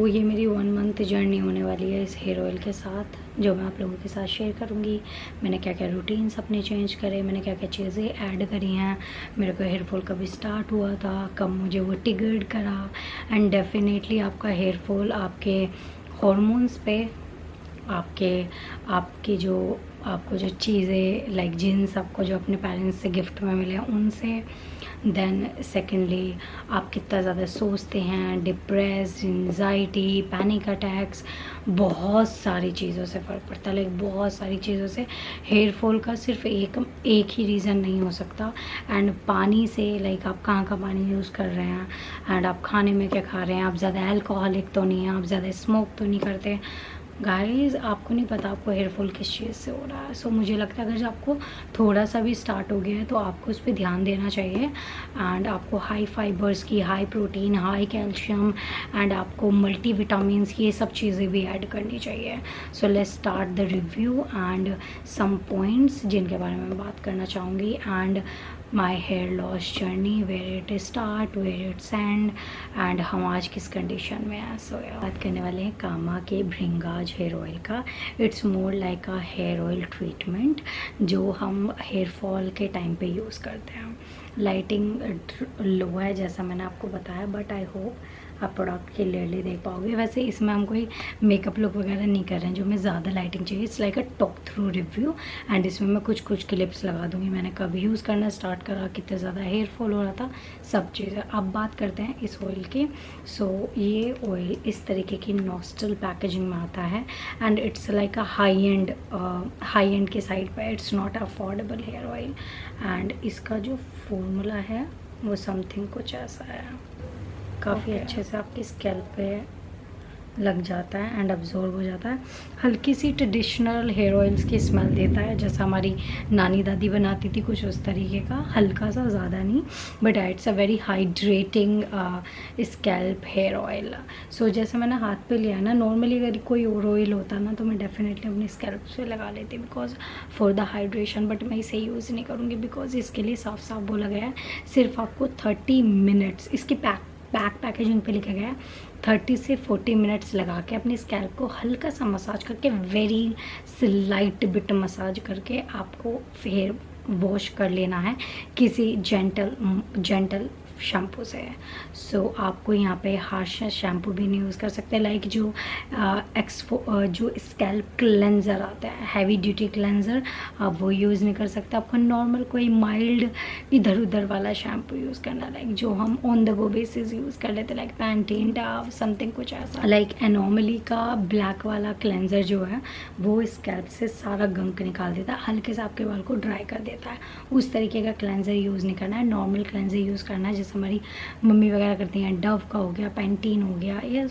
ये मेरी 1 month journey होने वाली है इस हेयर ऑयल के साथ, जो मैं आप लोगों के साथ शेयर करूँगी। मैंने क्या क्या रूटीन्स अपने चेंज करे, मैंने क्या क्या चीज़ें ऐड करी हैं, मेरे को हेयर फॉल कभी स्टार्ट हुआ था, कब मुझे वो ट्रिगर्ड करा। एंड डेफिनेटली आपका हेयर फॉल आपके हॉर्मोन्स पे, आपके जो आपको जो चीज़ें लाइक जीन्स आपको जो अपने पेरेंट्स से गिफ्ट में मिले उनसे, देन सेकेंडली आप कितना ज़्यादा सोचते हैं, डिप्रेस, एंजाइटी, पैनिक अटैक्स, बहुत सारी चीज़ों से फ़र्क पड़ता है। लाइक बहुत सारी चीज़ों से हेयर फॉल का सिर्फ एक ही रीज़न नहीं हो सकता। एंड पानी से, लाइक आप कहाँ का पानी यूज़ कर रहे हैं, एंड आप खाने में क्या खा रहे हैं, आप ज़्यादा अल्कोहलिक तो नहीं हैं, आप ज़्यादा स्मोक तो नहीं करते। गाइस आपको नहीं पता आपको हेयर फॉल किस चीज़ से हो रहा है। सो मुझे लगता है अगर आपको थोड़ा सा भी स्टार्ट हो गया है तो आपको उस पर ध्यान देना चाहिए। एंड आपको हाई फाइबर्स की, high protein, high calcium and आपको मल्टी विटामिन्स की ये सब चीज़ें भी ऐड करनी चाहिए। So let's start the review and some points जिनके बारे में मैं बात करना चाहूँगी। And my hair loss journey, where it start, where it's end, and हम आज किस कंडीशन में हैं। सो बात करने वाले हैं कामा के भृंगाज हेयर ऑयल का। It's more like a hair oil treatment जो हम हेयर फॉल के टाइम पे यूज़ करते हैं। लाइटिंग लो है जैसा मैंने आपको बताया, बट आई होप आप प्रोडक्ट क्लियरली देख पाओगे। वैसे इसमें हम कोई मेकअप लुक वगैरह नहीं कर रहे हैं जो हमें ज़्यादा लाइटिंग चाहिए। It's like a talk through review and इसमें मैं कुछ क्लिप्स लगा दूँगी, मैंने कब यूज़ करना स्टार्ट करा, कितना ज़्यादा हेयर फॉल हो रहा था, सब चीज़ें। अब बात करते हैं इस ऑयल की। ये ऑयल इस तरीके की नॉस्टल पैकेजिंग में आता है and it's like a high end के साइड पर। It's not affordable hair oil and इसका जो फॉर्मूला है वो समथिंग कुछ ऐसा है। काफ़ी अच्छे से आपकी स्कैल्प पे लग जाता है एंड अब्जॉर्ब हो जाता है। हल्की सी ट्रेडिशनल हेयर ऑयल्स की स्मेल देता है जैसा हमारी नानी दादी बनाती थी, कुछ उस तरीके का, हल्का सा, ज़्यादा नहीं, but it's a very hydrating scalp hair oil. So जैसे मैंने हाथ पे लिया ना, नॉर्मली अगर कोई और ऑयल होता ना तो मैं डेफिनेटली अपनी स्कैल्प पे लगा लेती because for the hydration, but मैं इसे यूज़ नहीं करूँगी बिकॉज इसके लिए साफ साफ बोला गया है सिर्फ आपको 30 मिनट्स, इसकी पैकेजिंग पे लिखा गया है 30 से 40 मिनट्स लगा के अपनी स्कैल्प को हल्का सा मसाज करके, वेरी स्लाइट बिट मसाज करके आपको हेयर वॉश कर लेना है किसी जेंटल शैम्पू से। आपको यहाँ पे हार्श शैम्पू भी नहीं यूज़ कर सकते। लाइक जो जो स्कैल्प क्लेंजर आता है, हैवी ड्यूटी क्लेंजर, आप वो यूज़ नहीं कर सकते। आपको नॉर्मल कोई माइल्ड इधर उधर वाला शैम्पू यूज़ करना, लाइक जो हम on the go basis use कर लेते, लाइक पैंटीन, डाव, समथिंग कुछ ऐसा। लाइक एनोमली का ब्लैक वाला क्लेंजर जो है वो स्कैल्प से सारा गंक निकाल देता है, हल्के से आपके बाल को ड्राई कर देता है। उस तरीके का क्लेंजर यूज़ नहीं करना है, नॉर्मल क्लेंजर यूज़ करना है जैसे हमारी मम्मी वगैरह करती हैं। डव का हो गया, पैंटीन हो गया, या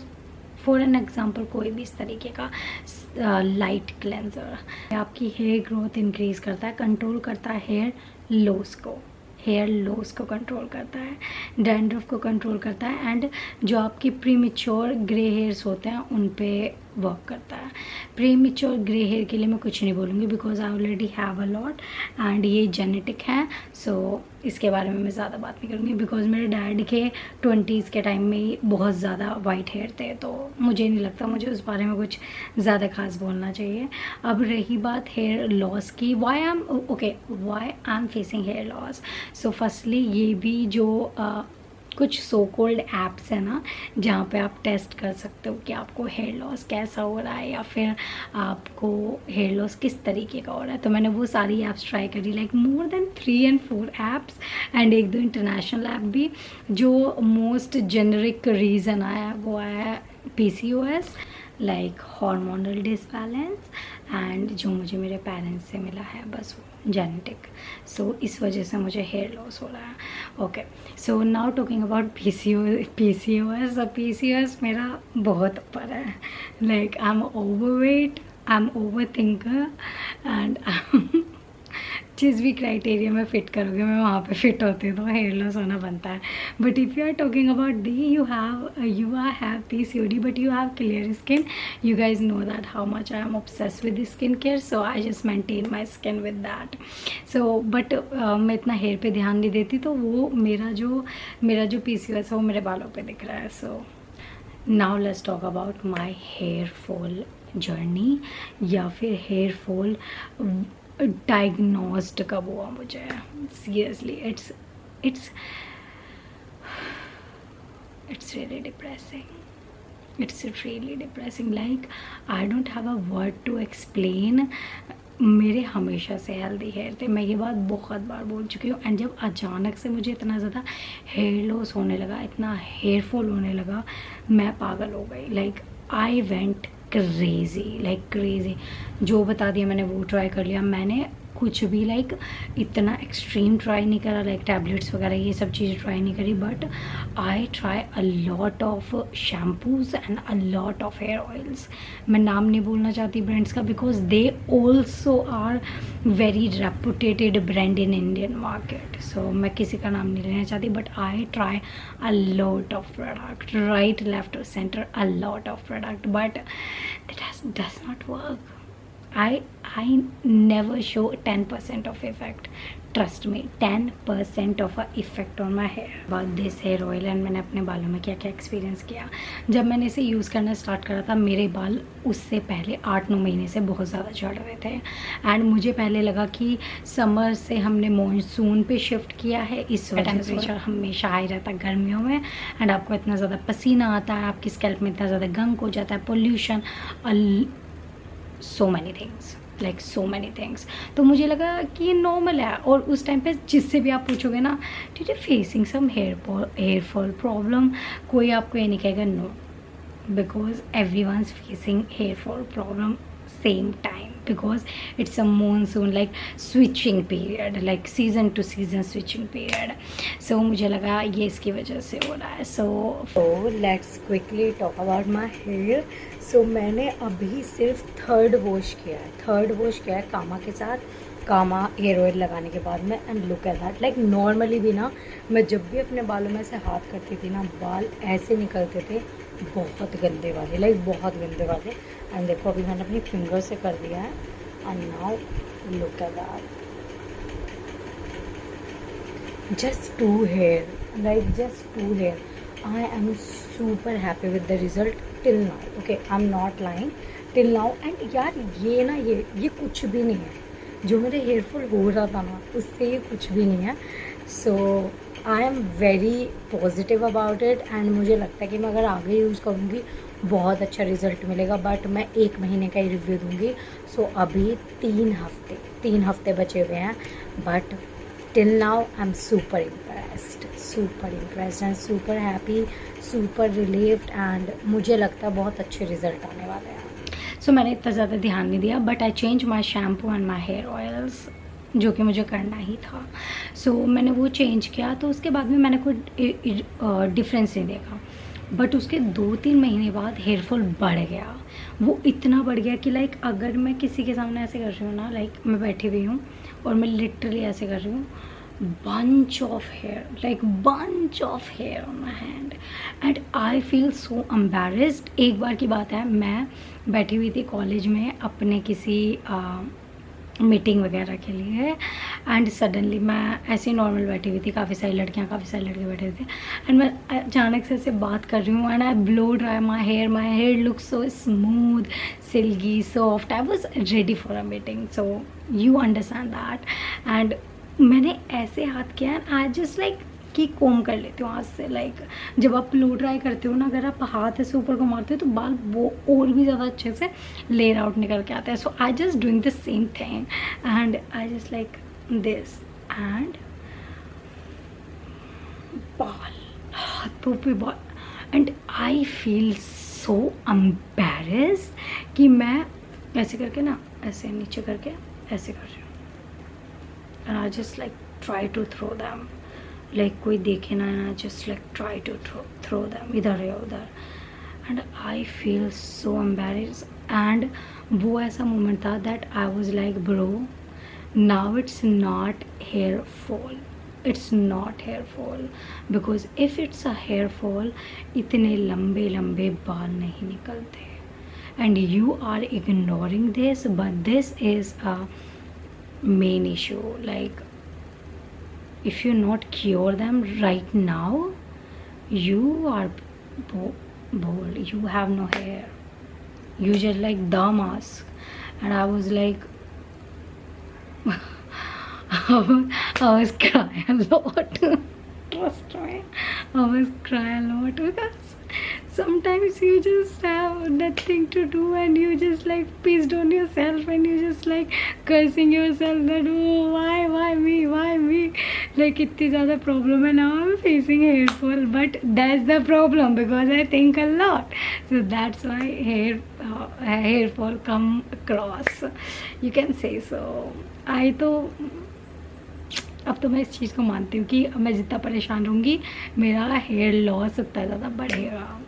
फॉर एन एग्जाम्पल कोई भी इस तरीके का लाइट क्लेंजर। आपकी हेयर ग्रोथ इंक्रीज करता है, कंट्रोल करता है हेयर लॉस को कंट्रोल करता है, डैंड्रफ को कंट्रोल करता है एंड जो आपकी प्रीमेच्योर ग्रे हेयर्स होते हैं उन पे वर्क करता है। प्रीमेच्योर ग्रे हेयर के लिए मैं कुछ नहीं बोलूँगी because I already have a lot and ये जेनेटिक है। सो इसके बारे में मैं ज़्यादा बात नहीं करूँगी बिकॉज मेरे डैड के 20s के टाइम में ही बहुत ज़्यादा वाइट हेयर थे, तो मुझे नहीं लगता मुझे उस बारे में कुछ ज़्यादा खास बोलना चाहिए। अब रही बात हेयर लॉस की, why I am facing hair loss. So firstly ये भी जो कुछ सो कोल्ड ऐप्स है ना जहाँ पे आप टेस्ट कर सकते हो कि आपको हेयर लॉस कैसा हो रहा है या फिर आपको हेयर लॉस किस तरीके का हो रहा है, तो मैंने वो सारी ऐप्स ट्राई करी, like more than 3 and 4 apps and 1-2 international app भी। जो मोस्ट जेनरिक रीज़न आया वो आया PCOS, like hormonal disbalance, and जो मुझे मेरे पेरेंट्स से मिला है बस वो जेनेटिक। सो इस वजह से मुझे हेयर लॉस हो रहा है। Okay, so now talking about PCOS। PCOS मेरा बहुत ऊपर है, like I am overweight, I am over thinker and जिस भी क्राइटेरिया में फ़िट करोगे मैं वहाँ पे फिट होती हूँ, तो हेयर लॉस होना बनता है। But if you are talking about the you have PCOD but you have clear skin, you guys know that how much I am obsessed with skincare, so I just maintain my skin with that. So but मैं इतना hair पे ध्यान नहीं देती, तो वो मेरा जो PCOS है वो मेरे बालों पे दिख रहा है। So now let's talk about my hair fall journey, या फिर हेयर फॉल डायग्नोस्ड कब हुआ मुझे. Seriously it's really depressing. It's really depressing. Like I don't have a word to explain. मेरे हमेशा से हेल्दी हेयर थे, मैं ये बात बहुत बार बोल चुकी हूँ. एंड जब अचानक से मुझे इतना ज़्यादा हेयर लॉस होने लगा, इतना हेयर फॉल होने लगा, मैं पागल हो गई. Like I went crazy, like crazy. जो बता दिया मैंने वो ट्राई कर लिया. मैंने कुछ भी लाइक इतना एक्सट्रीम ट्राई नहीं करा, लाइक टैबलेट्स वगैरह ये सब चीज़ें ट्राई नहीं करी. But I try a lot of shampoos and a lot of hair oils. मैं नाम नहीं बोलना चाहती ब्रांड्स का, because they also are very reputed brand in Indian market. So मैं किसी का नाम नहीं लेना चाहती. But I try a lot of product, right left centre, a lot of product, but that does not work. I never show 10% of effect. Trust me, 10% of a effect on my hair. About this hair oil and मैंने अपने बालों में क्या क्या experience किया. जब मैंने इसे यूज़ करना स्टार्ट करा था, मेरे बाल उससे पहले 8-9 महीने से बहुत ज़्यादा झड़ रहे थे. एंड मुझे पहले लगा कि समर से हमने मानसून पे शिफ्ट किया है, इस वजह टेम्परेचर हमेशा हाई रहता है गर्मियों में. एंड आपको इतना ज़्यादा पसीना आता है, आपकी स्कैल्प में इतना ज़्यादा गंग हो जाता है, पोल्यूशन, so many things. तो मुझे लगा कि ये नॉर्मल है. और उस टाइम पे जिससे भी आप पूछोगे ना, did you facing some hair fall problem, कोई आपको ये नहीं कहेगा no, because everyone is facing hair fall problem same time, because it's a monsoon like switching period, like season to season switching period. So मुझे लगा ये इसकी वजह से हो रहा है. So let's quickly talk about my hair. So मैंने अभी सिर्फ थर्ड वॉश किया है कामा के साथ, कामा हेयर ऑयल लगाने के बाद में. And look at that. Like normally भी ना, मैं जब भी अपने बालों में से हाथ करती थी ना, बाल ऐसे निकलते थे बहुत गंदे वाले, लाइक बहुत गंदे वाले. एंड देखो अभी मैंने अपनी फिंगर से कर दिया है. And now look at that. Just 2 hair, like just 2 hair. I am super happy with the result till now. Okay, I'm not lying, till now. And यार ये ना ये कुछ भी नहीं है. जो मेरे हेयर फॉल हो रहा था ना, उससे ये कुछ भी नहीं है. So I am very positive about it. And मुझे लगता है कि मैं अगर आगे यूज़ करूँगी बहुत अच्छा रिज़ल्ट मिलेगा. बट मैं 1 महीने का ही रिव्यू दूँगी. सो अभी 3 हफ्ते बचे हुए हैं. But till now I'm super impressed and super happy, super relieved. and मुझे लगता है बहुत अच्छे रिजल्ट आने वाले हैं. सो मैंने इतना ज़्यादा ध्यान नहीं दिया. But I change my shampoo and my hair oils, जो कि मुझे करना ही था. सो मैंने वो चेंज किया. तो उसके बाद में मैंने कोई डिफरेंस नहीं देखा. बट उसके 2-3 महीने बाद हेयर फॉल बढ़ गया. वो इतना बढ़ गया कि लाइक अगर मैं किसी के सामने ऐसे कर रही हूँ ना, लाइक मैं बैठी हुई हूँ और मैं लिटरली ऐसे कर रही हूँ, bunch of hair on my hand and I feel so embarrassed. एक बार की बात है, मैं बैठी हुई थी कॉलेज में अपने किसी मीटिंग वगैरह के लिए. एंड सडनली मैं ऐसे नॉर्मल बैठी हुई थी, काफ़ी सारी लड़कियाँ काफ़ी सारे लड़के बैठे हुए थे. एंड मैं अचानक से ऐसे बात कर रही हूँ. And I blow dry my hair look so smooth, silky, soft. I was ready for a meeting. So you understand that. And मैंने ऐसे हाथ किया एंड आई जस्ट लाइक कि कोम कर लेती हूँ हाथ से. लाइक जब आप ब्लो ड्राई करते हो ना, अगर आप हाथ ऐसे ऊपर को मारते हो तो बाल वो और भी ज़्यादा अच्छे से लेयर आउट निकल के आता है. So I just doing the same thing and I just like this. And बाल हाथों पे बाल. And I feel so embarrassed कि मैं ऐसे करके ना, ऐसे नीचे करके ऐसे कर रही हूँ. and I just like try to throw them, like कोई देखे ना, and I just like try to throw them इधर या उधर. and I feel so embarrassed. and वो ऐसा moment था that I was like bro, now it's not hair fall, because if it's a hair fall इतने लंबे बाल नहीं निकलते. and you are ignoring this, but this is a main issue. like if you not cure them right now, you are bold, you have no hair, you just like the mask. And I was like I was crying a lot. Trust me, I was crying a lot because sometimes you just have nothing to do and you just like pissed on yourself and you just like cursing yourself that oh why me, like इतनी ज़्यादा problem है. Now I'm facing hair fall, but that's the problem because I think a lot, so that's why hair fall come across, you can say. So I तो अब तो मैं इस चीज़ को मानती हूँ कि मैं जितना परेशान रहूँगी मेरा हेयर लॉस उतना ज़्यादा बढ़ेगा.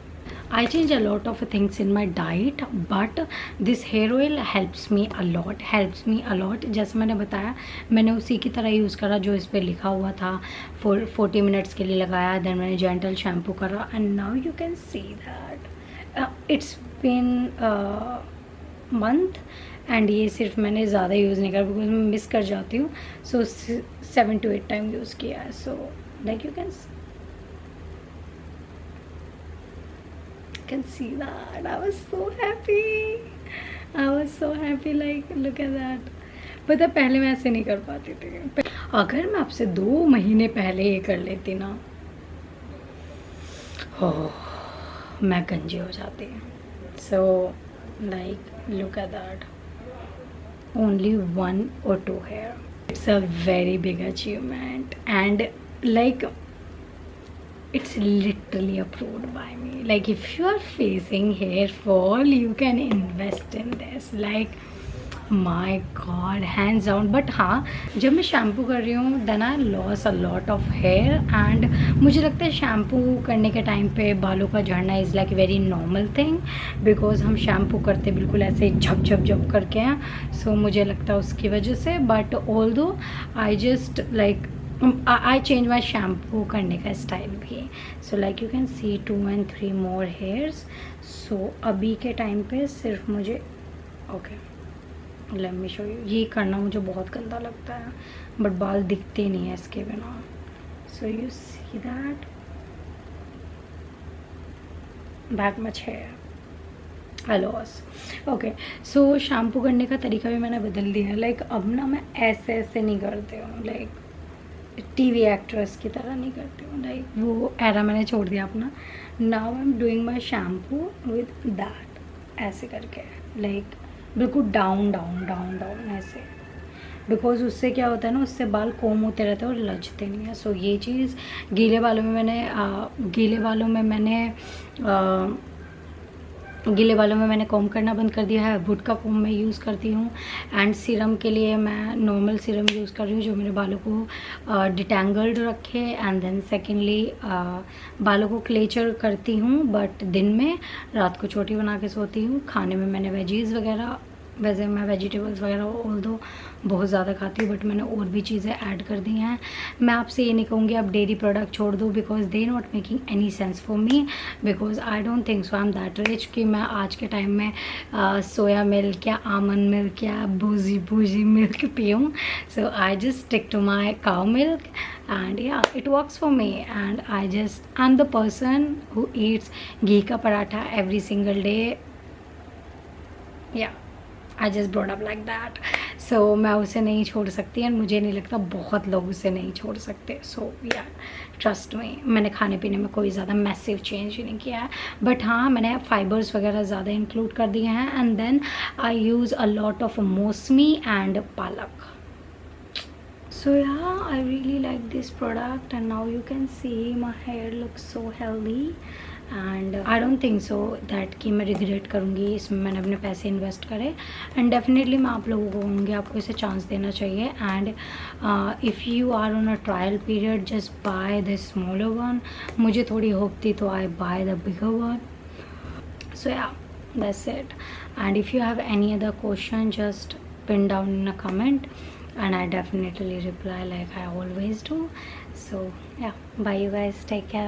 I change a lot of things in my diet, but this hair oil helps me a lot. जैसे मैंने बताया, मैंने उसी की तरह यूज़ करा जो इस पर लिखा हुआ था. 40 मिनट्स के लिए लगाया, देन मैंने जेंटल शैम्पू करा, and now you can see that it's been month. And ये सिर्फ मैंने ज़्यादा यूज़ नहीं करा बिकॉज मैं मिस कर जाती हूँ. सो 7 to 8 टाइम यूज़ किया है. So like you can see that. I was so happy, like look at that. पता पहले मैं ऐसे नहीं कर पाती थी. अगर मैं आपसे 2 महीने पहले ये कर लेती ना, मैं गंजी हो जाती. So like look at that, only 1 or 2 hair. It's a very big achievement and like it's literally approved by me. Like if you are facing hair fall, you can invest in this. Like my god, hands down. But हाँ, जब मैं shampoo कर रही हूँ then I lost a lot of hair. and मुझे लगता है shampoo करने के टाइम पे बालों का झड़ना is like very normal thing because हम शैम्पू करते बिल्कुल ऐसे झप करके हैं. सो मुझे लगता है उसकी वजह से. But although I just like I change my shampoo करने का स्टाइल भी. So like you can see 2 and 3 more hairs. सो अभी के टाइम पे सिर्फ मुझे लेट मी शो यू. ये करना मुझे बहुत गंदा लगता है बट बाल दिखते नहीं है इसके बिना. So you see that back much hair loss. Okay, so shampoo करने का तरीका भी मैंने बदल दिया. लाइक अब ना मैं ऐसे नहीं करती हूँ, लाइक टीवी एक्ट्रेस की तरह नहीं करती हूँ. लाइक वो एरा मैंने छोड़ दिया अपना. Now I am doing my shampoo with that, ऐसे करके लाइक बिल्कुल डाउन ऐसे. बिकॉज उससे क्या होता है ना, उससे बाल कोम होते रहते हैं और लचते नहीं है. सो ये चीज़ गीले बालों में मैंने कॉम करना बंद कर दिया है. वुड का कॉम मैं यूज़ करती हूँ. एंड सीरम के लिए मैं नॉर्मल सीरम यूज़ कर रही हूँ जो मेरे बालों को डिटेंगल्ड रखे. एंड देन सेकेंडली बालों को क्लेचर करती हूँ बट दिन में, रात को छोटी बना के सोती हूँ. खाने में मैंने वेजीज़ वगैरह, वैसे मैं वेजिटेबल्स वगैरह ऑल्दो बहुत ज़्यादा खाती हूँ बट मैंने और भी चीज़ें ऐड कर दी हैं. मैं आपसे ये नहीं कहूँगी आप डेयरी प्रोडक्ट छोड़ दो because they not making any sense for me because I don't think so I am that rich कि मैं आज के टाइम में सोया मिल्क या आमंड मिल्क या बूजी मिल्क पीऊँ. So I just stick to my cow milk and yeah, it works for me. And I'm the person who eats ghee ka paratha every single day. Yeah, I just brought up like that. So मैं उसे नहीं छोड़ सकती and मुझे नहीं लगता बहुत लोग उसे नहीं छोड़ सकते. सो या ट्रस्ट मी, मैंने खाने पीने में कोई ज़्यादा मैसिव चेंज नहीं किया है. बट हाँ, मैंने फाइबर्स वगैरह ज़्यादा इंक्लूड कर दिए हैं. And then I use a lot of mausami and palak. So yeah, I really like this product and now you can see my hair looks so healthy. And I don't think so that कि मैं regret करूँगी इसमें मैंने अपने पैसे invest करे. And definitely मैं आप लोगों को कहूँगी आपको इसे चांस देना चाहिए. And if you are on a trial period just buy the smaller one. मुझे थोड़ी होप थी तो I buy the bigger one. So yeah that's it. And if you have any other question just pin down in a comment and I definitely reply like I always do. So yeah, bye you guys, take care.